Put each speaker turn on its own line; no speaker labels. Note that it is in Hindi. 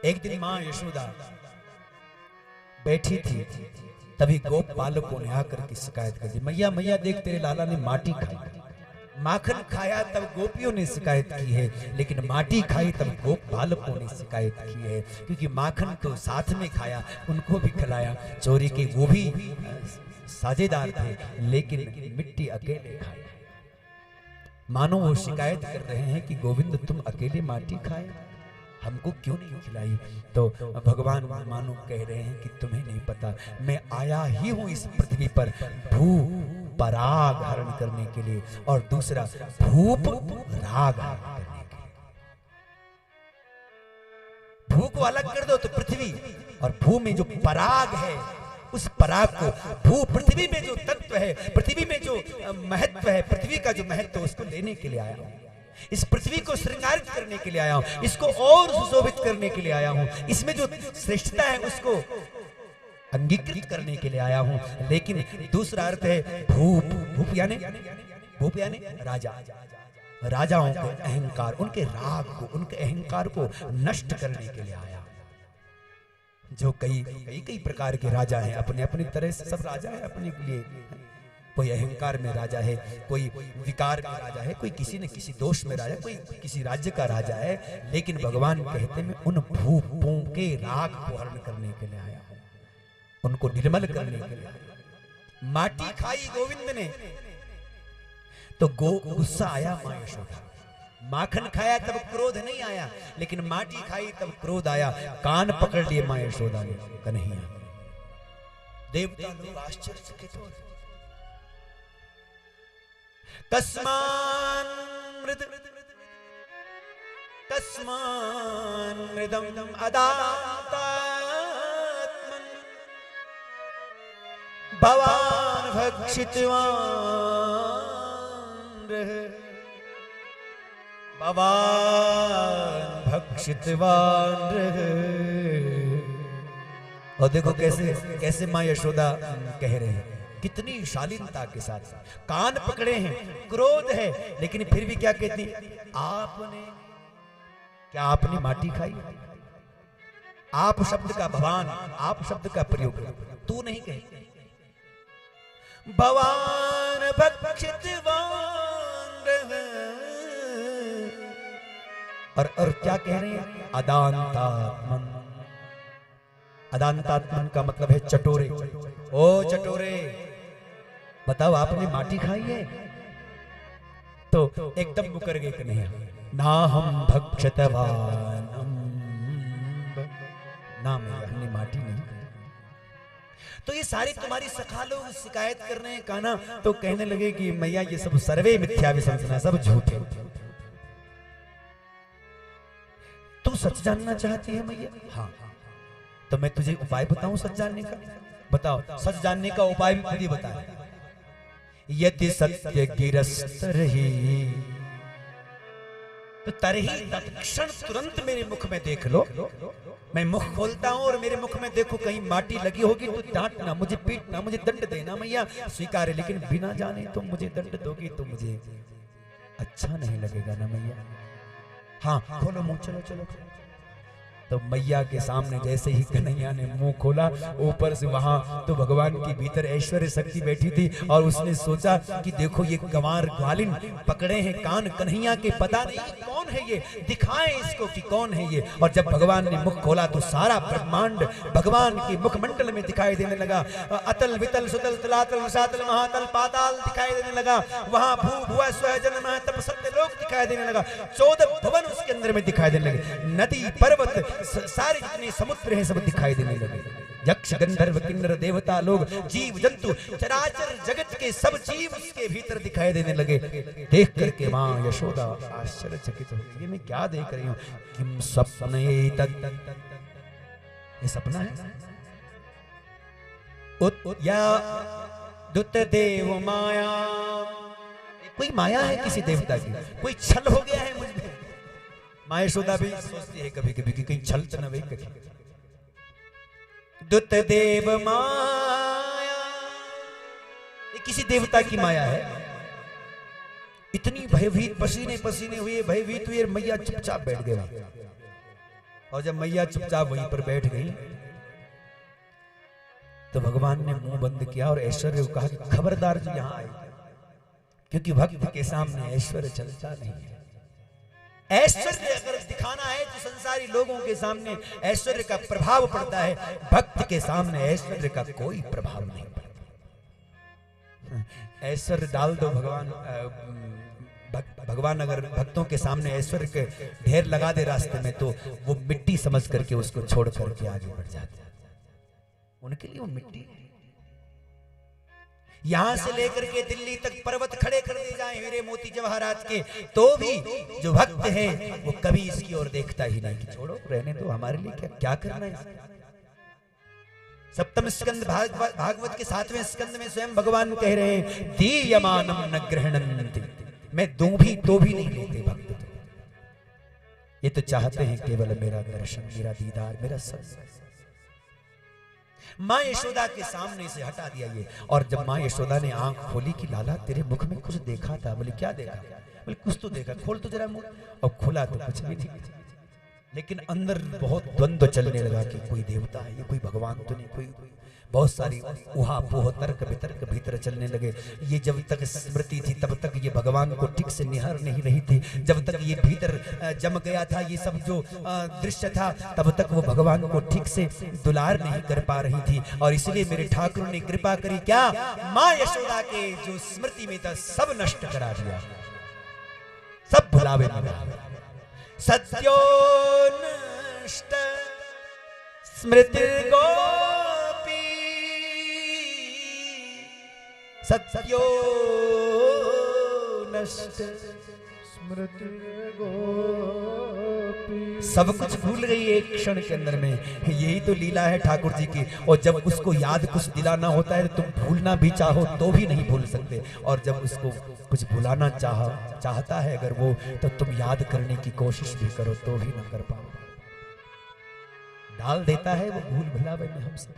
एक दिन मां यशोदा बैठी थी, तभी गोप बालकों ने आकर के शिकायत कर दी, मैया मैया देख तेरे लाला ने माटी खाई। माखन खाया तब गोपियों ने शिकायत की है, लेकिन माटी खाई तब गोप बालकों ने शिकायत की है। क्योंकि माखन तो साथ में खाया, उनको भी खिलाया, चोरी के वो भी साझेदार थे, लेकिन मिट्टी अकेले खाए। मानो वो शिकायत कर रहे हैं कि गोविंद तुम अकेले माटी खाए, हमको क्यों नहीं खिलाई। तो भगवान मानो कह रहे हैं कि तुम्हें नहीं पता, मैं आया ही हूं इस पृथ्वी पर भू पराग हरण करने के लिए, और दूसरा भूप राग हरण करने के लिए। भू को अलग कर दो तो पृथ्वी, और भू में जो पराग है उस पराग को, भू पृथ्वी में जो तत्व है, पृथ्वी में जो महत्व है, पृथ्वी का जो महत्व है उसको लेने के लिए आया हूं। इस पृथ्वी को श्रृंगारित करने के लिए आया हूं, इसको और सुशोभित करने के लिए आया हूं, इसमें जो श्रेष्ठता है उसको अंगीकृत करने के लिए आया हूं। लेकिन दूसरा अर्थ है भूप, भूप यानी राजा, राजाओं के अहंकार, उनके राग को, उनके अहंकार को नष्ट करने के लिए आया। जो कई प्रकार के राजा हैं, अपने अपनी तरह से सब राजा है अपने लिए। कोई अहंकार में राजा है, कोई विकार में राजा है, कोई किसी न किसी दोष में राजा, कोई किसी राज्य का राजा है। लेकिन भगवान कहते हैं उन भूपों के राग को हरण करने के लिए आया हूं, उनको निर्मल करने के लिए आया। माटी खाई गोविंद ने तो गुस्सा आया मां यशोदा, माखन खाया तब क्रोध नहीं आया, लेकिन माटी खाई तब क्रोध आया। कान पकड़ लिए मां यशोदा ने, कन्हैया। देवता लोग आश्चर्यचकित हो, कस्मान मृदम अदातात्मन भवान भक्षितवान रहे, भवान भक्षितवान रहे। और देखो कैसे मां यशोदा कह रहे हैं, कितनी शालीनता के साथ। कान पकड़े हैं, क्रोध है, लेकिन फिर भी क्या कहती, आपने माटी खाई। आप शब्द का, भगवान आप शब्द का प्रयोग, तू नहीं कहे। भवान भक्षितवान रहे, और क्या कह रहे हैं, अदांतात्मन। अदांतात्मन का मतलब है चटोरे। ओ चटोरे, बताओ आपने माटी खाई है? तो एकदम मुकर गए कन्हैया, ना हम भक्षतवान, ना हमने माटी नहीं खाई। तो ये सारी तुम्हारी सखा लोग शिकायत कर रहे हैं कान्हा, तो कहने लगे कि मैया ये सब सर्वे मिथ्या विसंसना, सब झूठ है। तू सच जानना चाहती है मैया? हाँ, तो मैं तुझे उपाय बताऊं सच जानने का? बताओ, सच जानने का उपाय भी खुद ही बता। यदि सत्य गिरस्त रही तो तरही तत्क्षण तुरंत मेरे मुख में देख लो। मैं मुख खोलता हूं और मेरे मुख में देखो कहीं माटी लगी होगी तो डांटना, मुझे पीटना, मुझे दंड देना मैया, स्वीकार है। लेकिन बिना जाने तुम मुझे दंड दोगी तो मुझे अच्छा नहीं लगेगा ना मैया। हाँ, खोलो मुंह, चलो चलो। तो मैया के सामने जैसे ही कन्हैया ने मुंह खोला, ऊपर से वहां तो भगवान के भीतर ऐश्वर्य शक्ति बैठी थी, और उसने सोचा कि देखो ये गंवार ग्वालिन पकड़े हैं कान कन्हैया के, पता नहीं कौन है ये, दिखाएं इसको कि कौन है ये। और जब भगवान ने मुख खोला तो सारा ब्रह्मांड भगवान के मुखमंडल में दिखाई देने लगा। अतल वितल सुतल तलातल रसातल महातल पाताल दिखाई देने लगा। वहां भू भुआ स्व जन्म तप सत्य लोक दिखाई देने लगा। 14 भवन उसके अंदर में दिखाई देने लगे। नदी पर्वत सारे जितने समुद्र हैं सब दिखाई देने लगे। यक्ष गंधर्व किन्नर देवता लोग, जीव जंतु, चराचर जगत के सब जीव उसके भीतर दिखाई देने लगे। देख करके मां यशोदा आश्चर्यचकित हो गई, ये मैं क्या देख रही हूं? किम स्वप्न ये सपना है? या दुत देव माया, कोई माया है किसी देवता की, कोई छल हो गया है मुझ में। मां यशोदा भी सोचती है कभी कभी कि कहीं छल तो न कहीं। दुत देव माया, ये किसी देवता की माया है। इतनी भयभीत, पसीने पसीने हुए, भयभीत हुए, मैया चुपचाप बैठ गए और जब मैया चुपचाप वहीं पर बैठ गई तो भगवान ने मुंह बंद किया और ऐश्वर्य को कहा कि खबरदार जो यहां आए, क्योंकि भक्त के सामने ऐश्वर्य चलता नहीं है। ऐश्वर्य अगर दिखाना है तो संसारी लोगों के सामने ऐश्वर्य का प्रभाव पड़ता है, भक्त के सामने ऐश्वर्य का कोई प्रभाव नहीं पड़ता। ऐश्वर्य डाल दो भगवान अगर भक्तों के सामने ऐश्वर्य के ढेर लगा दे रास्ते में तो वो मिट्टी समझ करके उसको छोड़ करके आगे बढ़ जाते हैं। उनके लिए वो मिट्टी, यहां से लेकर के दिल्ली तक पर्वत खड़े कर दिए जाए हीरे मोती जवाहरात के, तो भी जो भक्त है वो कभी इसकी ओर देखता ही नहीं कि छोड़ो रहने दो, हमारे लिए क्या करना है। सप्तम स्कंद भागवत के 7वें स्कंद में स्वयं भगवान कह रहे हैं दीयमानम न ग्रहणन्ति, मैं दूं भी तो भी नहीं लेते भक्त, ये तो चाहते हैं केवल मेरा दर्शन, मेरा दीदार, मेरा संग। माँ यशोदा के सामने से हटा दिया ये। और जब माँ यशोदा ने आंख खोली कि लाला तेरे मुख में कुछ देखा था, बोले क्या देखा? बोले कुछ तो देखा, खोल तो जरा मुंह। और खोला तो कुछ भी नहीं, लेकिन अंदर बहुत द्वंद्व चलने लगा कि कोई देवता है, ये कोई भगवान तो नहीं, कोई बहुत सारी उहापोह तर्क वितर्क भीतर चलने लगे। ये जब तक स्मृति थी तब तक ये भगवान को ठीक से निहार नहीं रही थी, जब तक ये भीतर जम गया था ये सब जो दृश्य था तब तक वो भगवान को ठीक से दुलार नहीं कर पा रही थी। और इसलिए मेरे ठाकुर ने कृपा करी, क्या माँ यशोदा के जो स्मृति में था सब नष्ट करा दिया, सब भुलावे लगा। सत्यो नष्ट स्मृति गोपी, सत्यो नष्ट स्मृति गोपी, सब कुछ भूल गई एक क्षण के अंदर में। यही तो लीला है ठाकुर जी की। और जब उसको याद कुछ दिलाना होता है तो तुम भूलना भी चाहो तो भी नहीं भूल सकते, और जब उसको कुछ भुलाना चाहता है अगर वो, तो तुम याद करने की कोशिश भी करो तो भी ना कर पाओ। डाल देता है वो भूल भुलावे में हम सब।